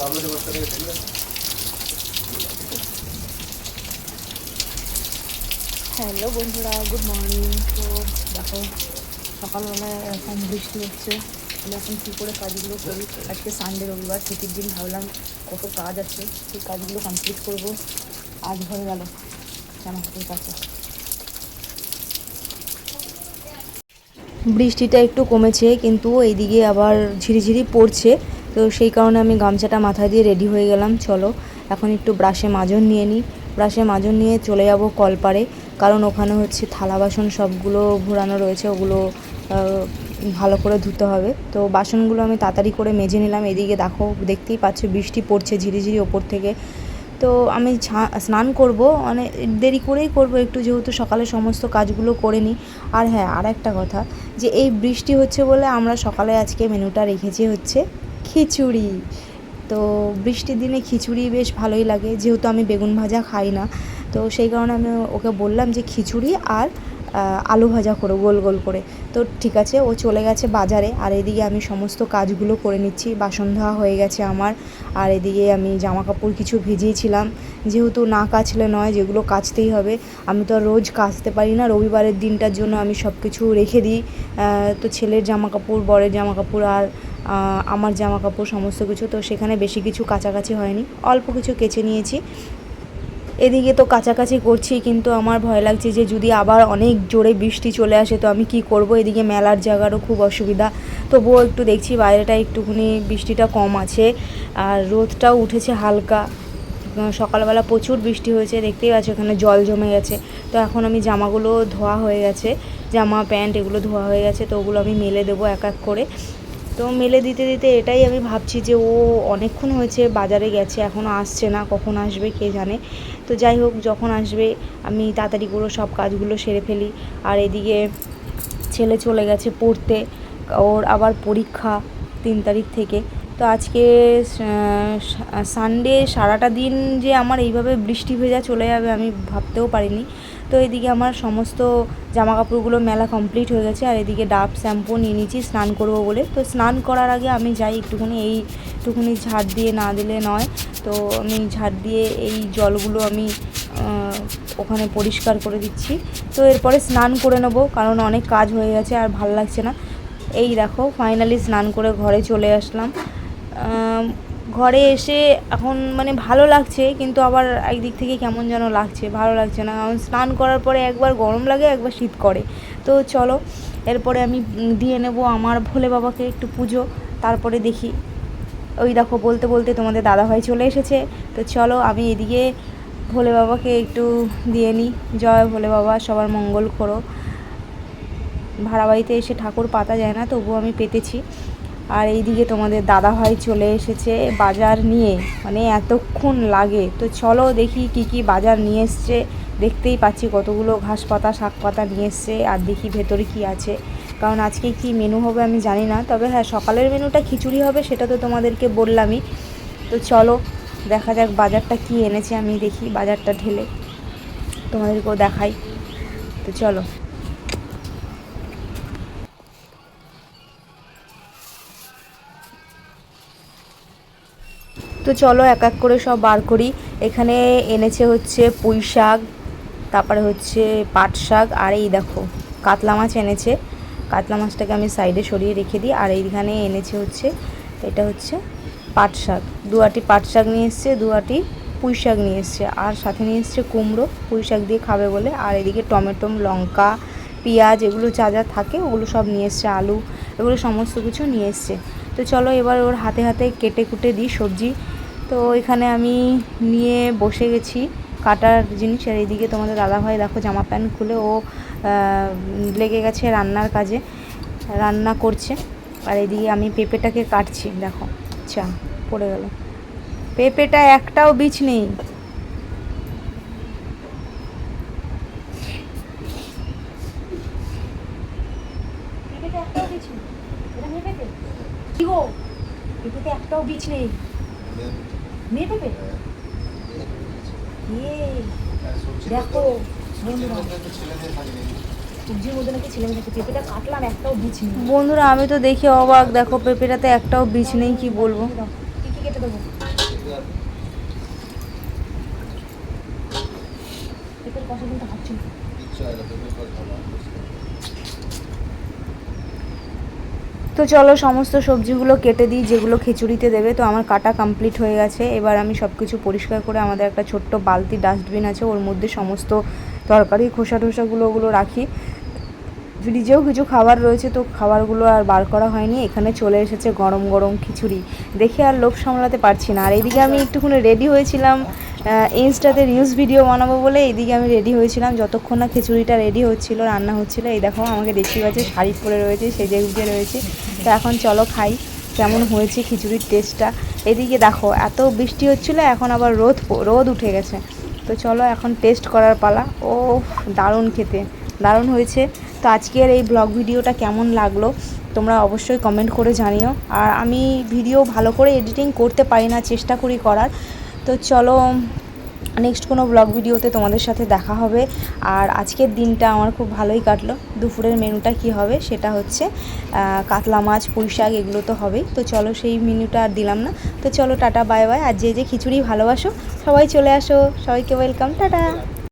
Hello বন্ধুরা, good morning. তো দেখো সকালবেলায় এরকম বৃষ্টি হচ্ছে, আমি এখন কী করে কাজগুলো করি। আজকে সানডে, রবিবার, ছুটির দিন, ভাবলাম কত কাজ আছে সেই কাজগুলো কমপ্লিট করব। আজ হয়ে গেল জামা কাপড় কাছে। বৃষ্টিটা একটু কমেছে, কিন্তু এইদিকে আবার ঝিরিঝিরি পড়ছে। তো সেই কারণে আমি গামছাটা মাথায় দিয়ে রেডি হয়ে গেলাম। চলো এখন একটু ব্রাশে মাজন নিয়ে নিই। ব্রাশে মাজন নিয়ে চলে যাব কলপারে, কারণ ওখানে হচ্ছে থালা বাসন সবগুলো ঘোরানো রয়েছে, ওগুলো ভালো করে ধুতে হবে। তো বাসনগুলো আমি তাড়াতাড়ি করে মেজে নিলাম। এদিকে দেখো, দেখতেই পাচ্ছ বৃষ্টি পড়ছে ঝিরিঝিরি ওপর থেকে। তো আমি স্নান করব, মানে দেরি করেই করব একটু, যেহেতু সকালে সমস্ত কাজগুলো করে নিই। আর হ্যাঁ, আর একটা কথা, যে এই বৃষ্টি হচ্ছে বলে আমরা সকালে আজকে মেনুটা রেখেছি হচ্ছে খিচুড়ি। তো বৃষ্টির দিনে খিচুড়ি বেশ ভালোই লাগে, যেহেতু আমি বেগুন ভাজা খাই না। তো সেই কারণে আমি ওকে বললাম যে খিচুড়ি আর আলু ভাজা করো গোল গোল করে। তো ঠিক আছে, ও চলে গেছে বাজারে। আর এদিকে আমি সমস্ত কাজগুলো করে নিচ্ছি। বাসন ধোয়া হয়ে গেছে আমার। আর এদিকে আমি জামা কাপড় কিছু ভিজিয়েছিলাম, যেহেতু না কাচলে নয়, যেগুলো কাচতেই হবে। আমি তো আর রোজ কাচতে পারি না, রবিবারের দিনটার জন্য আমি সব কিছু রেখে দিই। তো ছেলের জামা কাপড়, বরের জামা কাপড় আর আমার জামা কাপড় সমস্ত কিছু, তো সেখানে বেশি কিছু কাচাকাচি হয়নি, অল্প কিছু কেচে নিয়েছি। এদিকে তো কাছাকাছি করছি, কিন্তু আমার ভয় লাগছে যে যদি আবার অনেক জোরে বৃষ্টি চলে আসে তো আমি কি করব। এদিকে মেলার জায়গারও খুব অসুবিধা। তবুও একটু দেখছি বাইরেটা একটুখানি বৃষ্টিটা কম আছে, আর রোদটাও উঠেছে হালকা। সকালবেলা প্রচুর বৃষ্টি হয়েছে, দেখতেই পাচ্ছ এখানে জল জমে গেছে। তো এখন আমি জামাগুলো ধোয়া হয়ে গেছে, জামা প্যান্ট এগুলো ধোয়া হয়ে গেছে, তো ওগুলো আমি মেলে দেবো এক এক করে। তো মেলে দিতে দিতে এটাই আমি ভাবছি যে ও অনেকক্ষণ হয়েছে বাজারে গেছে, এখনও আসছে না, কখন আসবে কে জানে। তো যাই হোক, যখন আসবে আমি তাড়াতাড়ি করে সব কাজগুলো সেরে ফেলি। আর এদিকে ছেলে চলে গেছে পড়তে, ওর আবার পরীক্ষা 3 তারিখ থেকে। তো আজকে সানডে, সারাটা দিন যে আমার এইভাবে বৃষ্টি ভেজা চলে যাবে আমি ভাবতেও পারিনি। তো এদিকে আমার সমস্ত জামা কাপড়গুলো মেলা কমপ্লিট হয়ে গেছে। আর এদিকে ডাব শ্যাম্পু নিয়ে নিয়েছি স্নান করব বলে। তো স্নান করার আগে আমি যাই একটুখানি ঝাড় দিয়ে না দিলে নয়। তো আমি ঝাড় দিয়ে এই জলগুলো আমি ওখানে পরিষ্কার করে দিচ্ছি। তো এরপরে স্নান করে নেবো, কারণ অনেক কাজ হয়ে গেছে আর ভাল লাগছে না। এই দেখো ফাইনালি স্নান করে ঘরে চলে আসলাম। ঘরে এসে এখন মানে ভালো লাগছে, কিন্তু আবার একদিক থেকে কেমন যেন লাগছে, ভালো লাগছে না। কারণ স্নান করার পরে একবার গরম লাগে, একবার শীত করে। তো চলো এরপরে আমি দিয়ে নেব আমার ভোলে বাবাকে একটু পুজো, তারপরে দেখি। ওই দেখো বলতে বলতে তোমাদের দাদাভাই চলে এসেছে। তো চলো আমি এদিকে ভোলে বাবাকে একটু দিয়ে নিই। জয় ভোলে বাবা, সবার মঙ্গল করো। ভাড়া বাড়িতে এসে ঠাকুর পাতা যায় না, তবুও আমি পেতেছি। আর এইদিকে তোমাদের দাদাভাই চলে এসেছে বাজার নিয়ে, মানে এতক্ষণ লাগে। তো চলো দেখি কি কি বাজার নিয়ে এসছে। দেখতেই পাচ্ছি কতগুলো ঘাস পাতা, শাক পাতা নিয়ে এসছে। আর দেখি ভেতরে কি আছে, কারণ আজকে কি মেনু হবে আমি জানি না। তবে হ্যাঁ, সকালের মেনুটা খিচুড়ি হবে, সেটা তো তোমাদেরকে বললামই। তো চলো দেখা যাক বাজারটা কি এনেছে। আমি দেখি বাজারটা ঢেলে তোমাদেরকেও দেখাই। তো চলো। তো চলো এক এক করে সব বার করি। এখানে এনেছে হচ্ছে পুঁই শাক, তারপরে হচ্ছে পাট শাক, আর এই দেখো কাতলা মাছ এনেছে। কাতলা মাছটাকে আমি সাইডে সরিয়ে রেখে দিই। আর এইখানে এনেছে হচ্ছে, এটা হচ্ছে পাট শাক, 2 আঁটি পাট শাক নিয়ে এসছে, 2 আঁটি পুঁই শাক নিয়ে এসছে, আর সাথে নিয়ে এসছে কুমড়ো, পুঁই শাক দিয়ে খাবে বলে। আর এদিকে টমেটো, লঙ্কা, পেঁয়াজ, এগুলো যা যা থাকে ওগুলো সব নিয়ে এসছে, আলু, এগুলো সমস্ত কিছু নিয়ে এসছে। তো চলো এবার ওর হাতে হাতে কেটে কুটে দিই সবজি। তো এখানে আমি নিয়ে বসে গেছি কাটার জিনিস। আর এইদিকে তোমাদের দাদাভাই দেখো জামা প্যান্ট খুলে ও লেগে গেছে রান্নার কাজে, রান্না করছে। আর এইদিকে আমি পেঁপেটাকে কাটছি, দেখো চা পড়ে গেল। পেঁপেটা একটাও বীজ নেই। পেঁপেতে একটাও বীজ নেই, এটা মেয়ে পেঁপে কি গো? পেঁপেতে একটাও বীজ নেই, মেয়ে পেঁপে। দেখো বন্ধুরা, আমি তো দেখি অবাক, দেখো পেঁপেটাতে একটাও বীজ নেই, কি বলবো। পেঁপের কষা কিন্তু খাচ্ছি না। তো চলো সমস্ত সবজিগুলো কেটে দিই যেগুলো খিচুড়িতে দেবে। তো আমার কাটা কমপ্লিট হয়ে গেছে। এবার আমি সব কিছু পরিষ্কার করে আমাদের একটা ছোট্ট বালতি ডাস্টবিন আছে, ওর মধ্যে সমস্ত তরকারি খোসা টোসাগুলো ওগুলো রাখি। ফ্রিজেও কিছু খাবার রয়েছে, তো খাবারগুলো আর বার করা হয়নি। এখানে চলে এসেছে গরম গরম খিচুড়ি, দেখে আর লোভ সামলাতে পারছি না। আর এইদিকে আমি একটুখানি রেডি হয়েছিলাম ইনস্টাতে রিলস ভিডিও বানাবো বলে। এইদিকে আমি রেডি হয়েছিলাম, যতক্ষণ না খিচুড়িটা রেডি হচ্ছিল, রান্না হচ্ছিলো। এই দেখো আমাকে দেখতে পাচ্ছে, শাড়ি পরে রয়েছে, সেজে গুজে রয়েছে। তো এখন চলো খাই কেমন হয়েছে খিচুড়ির টেস্টটা। এদিকে দেখো এত বৃষ্টি হচ্ছিলো, এখন আবার রোদ উঠে গেছে। তো চলো এখন টেস্ট করার পালা। ও দারুণ খেতে, দারুণ হয়েছে। তো আজকের এই ব্লগ ভিডিওটা কেমন লাগলো তোমরা অবশ্যই কমেন্ট করে জানিও। আর আমি ভিডিও ভালো করে এডিটিং করতে পারি না, চেষ্টা করি করার। তো চলো নেক্সট কোনো ব্লগ ভিডিওতে তোমাদের সাথে দেখা হবে। আর আজকের দিনটা আমার খুব ভালোই কাটলো। দুপুরের মেনুটা কি হবে সেটা হচ্ছে কাতলা মাছ, পুঁই শাক, এগুলো তো হবেই। তো চলো সেই মেনুটা আর দিলাম না। তো চলো টাটা বাই বাই। আর যে যে খিচুড়ি ভালোবাসো সবাই চলে আসো, সবাইকে ওয়েলকাম, টাটা।